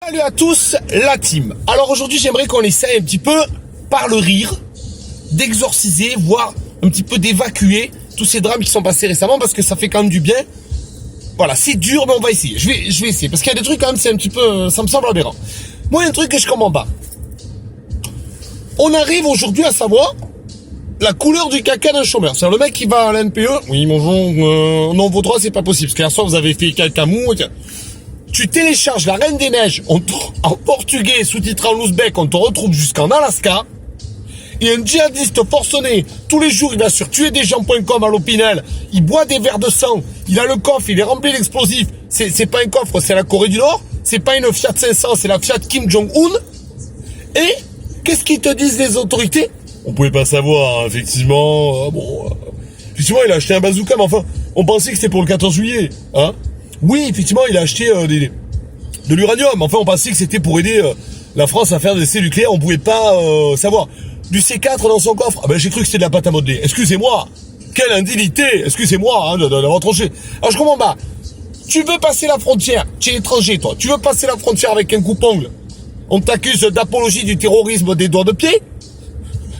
Salut à tous, la team. Alors aujourd'hui, j'aimerais qu'on essaye un petit peu, par le rire, d'exorciser, voire un petit peu d'évacuer tous ces drames qui sont passés récemment, parce que ça fait quand même du bien. Voilà, c'est dur, mais on va essayer. Je vais essayer, parce qu'il y a des trucs quand même, c'est un petit peu, ça me semble aberrant. Moi, il y a un truc que je comprends pas. On arrive aujourd'hui à savoir la couleur du caca d'un chômeur. C'est-à-dire le mec qui va à l'NPE, oui, bonjour, non, vos droits, c'est pas possible, parce qu'hier soir, vous avez fait caca mou, tu télécharges La Reine des Neiges en portugais, sous-titré en ouzbek, on te retrouve jusqu'en Alaska. Et un djihadiste forcené, tous les jours, il va sur tuerdesgens.com à l'Opinel, il boit des verres de sang, il a le coffre, il est rempli d'explosifs. C'est pas un coffre, c'est la Corée du Nord. C'est pas une Fiat 500, c'est la Fiat Kim Jong-un. Et qu'est-ce qu'ils te disent les autorités? On pouvait pas savoir, hein, effectivement. Effectivement, il a acheté un bazooka, mais enfin, on pensait que c'était pour le 14 juillet, hein. Oui, effectivement, il a acheté de l'uranium. Enfin, on pensait que c'était pour aider la France à faire des essais nucléaires. On pouvait pas savoir. Du C4 dans son coffre. Ah ben, j'ai cru que c'était de la pâte à modeler. Excusez-moi. Quelle indignité. Excusez-moi hein, d'avoir tranché. Alors, je comprends pas. Tu veux passer la frontière. Tu es étranger, toi. Tu veux passer la frontière avec un coupe-ongle. On t'accuse d'apologie du terrorisme des doigts de pied.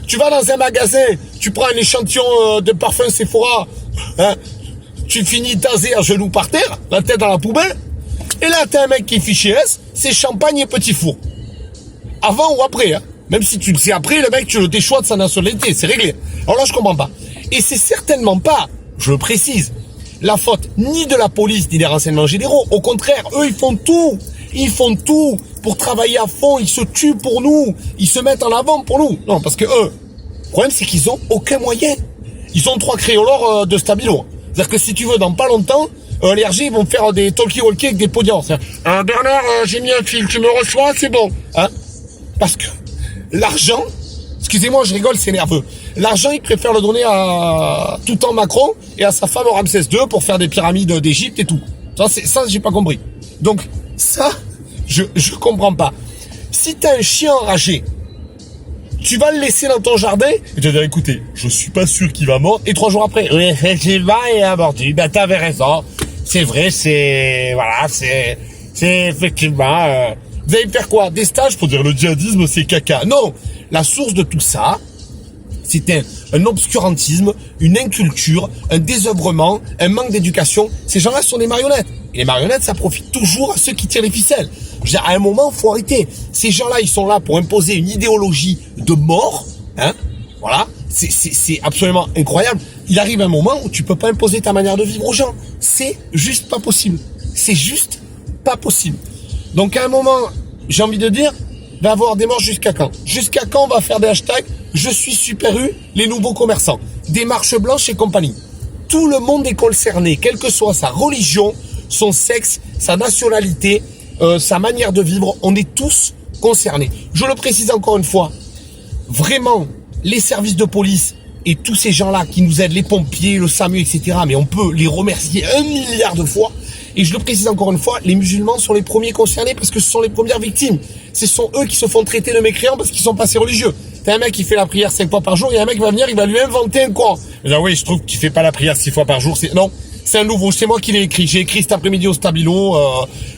Tu vas dans un magasin. Tu prends un échantillon de parfum Sephora. Hein. Tu finis tasé à genoux par terre, la tête dans la poubelle, et là t'as un mec qui est fiché S, c'est champagne et petit four. Avant ou après, hein. Même si tu le sais après, le mec tu le déchois de sa nationalité, c'est réglé. Alors là je comprends pas. Et c'est certainement pas, je le précise, la faute ni de la police ni des renseignements généraux. Au contraire, eux ils font tout pour travailler à fond, ils se tuent pour nous, ils se mettent en avant pour nous. Non, parce que eux, le problème c'est qu'ils ont aucun moyen. Ils ont 3 créolores de stabilo. C'est-à-dire que si tu veux, dans pas longtemps, les RG ils vont faire des talkie-walkie avec des podiums. Bernard, j'ai mis un fil, tu me reçois, c'est bon. Hein? Parce que l'argent, excusez-moi, je rigole, c'est nerveux. L'argent, ils préfèrent le donner à tout en Macron et à sa femme Ramsès II pour faire des pyramides d'Égypte et tout. Ça, j'ai pas compris. Donc, ça, je comprends pas. Si t'as un chien enragé, tu vas le laisser dans ton jardin et tu vas dire, écoutez, je suis pas sûr qu'il va mordre. Et 3 jours après, oui, effectivement, il a mordu. Ben, t'avais raison. C'est vrai, c'est effectivement, vous allez faire quoi? Des stages pour dire le djihadisme, c'est caca. Non. La source de tout ça, c'est un obscurantisme, une inculture, un désœuvrement, un manque d'éducation. Ces gens-là sont des marionnettes. Et les marionnettes, ça profite toujours à ceux qui tirent les ficelles. Je veux dire, à un moment, faut arrêter. Ces gens-là, ils sont là pour imposer une idéologie de mort, hein. Voilà. C'est absolument incroyable. Il arrive un moment où tu peux pas imposer ta manière de vivre aux gens. C'est juste pas possible. C'est juste pas possible. Donc, à un moment, j'ai envie de dire, va avoir des morts jusqu'à quand? Jusqu'à quand on va faire des hashtags, je suis Super U, les nouveaux commerçants, des marches blanches et compagnie. Tout le monde est concerné, quelle que soit sa religion, son sexe, sa nationalité, sa manière de vivre, on est tous concernés. Je le précise encore une fois, vraiment, les services de police et tous ces gens-là qui nous aident, les pompiers, le SAMU, etc., mais on peut les remercier 1 milliard de fois. Et je le précise encore une fois, les musulmans sont les premiers concernés parce que ce sont les premières victimes. Ce sont eux qui se font traiter de mécréants parce qu'ils sont passés religieux. T'as un mec qui fait la prière 5 fois par jour, il y a un mec qui va venir, il va lui inventer un Coran. Il va dire, oui, je trouve qu'il fait pas la prière 6 fois par jour. Non, c'est un nouveau, c'est moi qui l'ai écrit. J'ai écrit cet après-midi au Stabilo.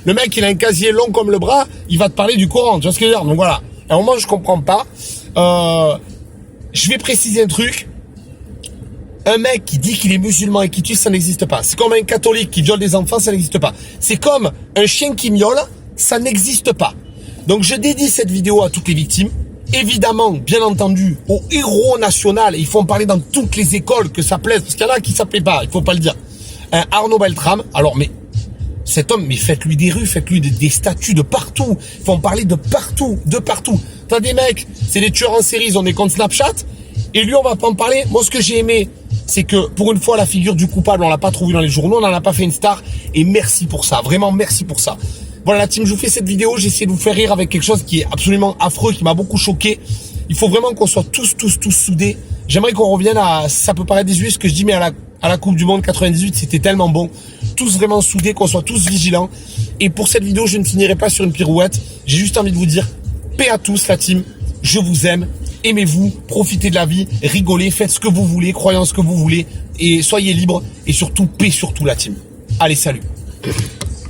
Le mec, il a un casier long comme le bras, il va te parler du Coran. Tu vois ce que je veux dire? Donc voilà. À un moment, je comprends pas. Je vais préciser un truc. Un mec qui dit qu'il est musulman et qui tue, ça n'existe pas. C'est comme un catholique qui viole des enfants, ça n'existe pas. C'est comme un chien qui miaule, ça n'existe pas. Donc je dédie cette vidéo à toutes les victimes. Évidemment, bien entendu, au héros national. Il faut en parler dans toutes les écoles, que ça plaise. Parce qu'il y en a qui s'appelaient pas, il faut pas le dire. Arnaud Beltrame. Alors, mais cet homme, mais faites-lui des rues, faites-lui des statues de partout. Il faut en parler de partout, de partout. T'as des mecs, c'est des tueurs en série, ils ont des comptes Snapchat. Et lui, on va pas en parler. Moi, ce que j'ai aimé, c'est que pour une fois, la figure du coupable, on l'a pas trouvé dans les journaux, on n'en a pas fait une star. Et merci pour ça, vraiment merci pour ça. Voilà la team, je vous fais cette vidéo, j'ai essayé de vous faire rire avec quelque chose qui est absolument affreux, qui m'a beaucoup choqué. Il faut vraiment qu'on soit tous soudés. J'aimerais qu'on revienne à, ça peut paraître désuet ce que je dis, mais à la Coupe du Monde 98, c'était tellement bon. Tous vraiment soudés, qu'on soit tous vigilants. Et pour cette vidéo, je ne finirai pas sur une pirouette. J'ai juste envie de vous dire, paix à tous la team, je vous aime. Aimez-vous, profitez de la vie, rigolez, faites ce que vous voulez, croyez en ce que vous voulez et soyez libres et surtout paix sur tout la team. Allez, salut.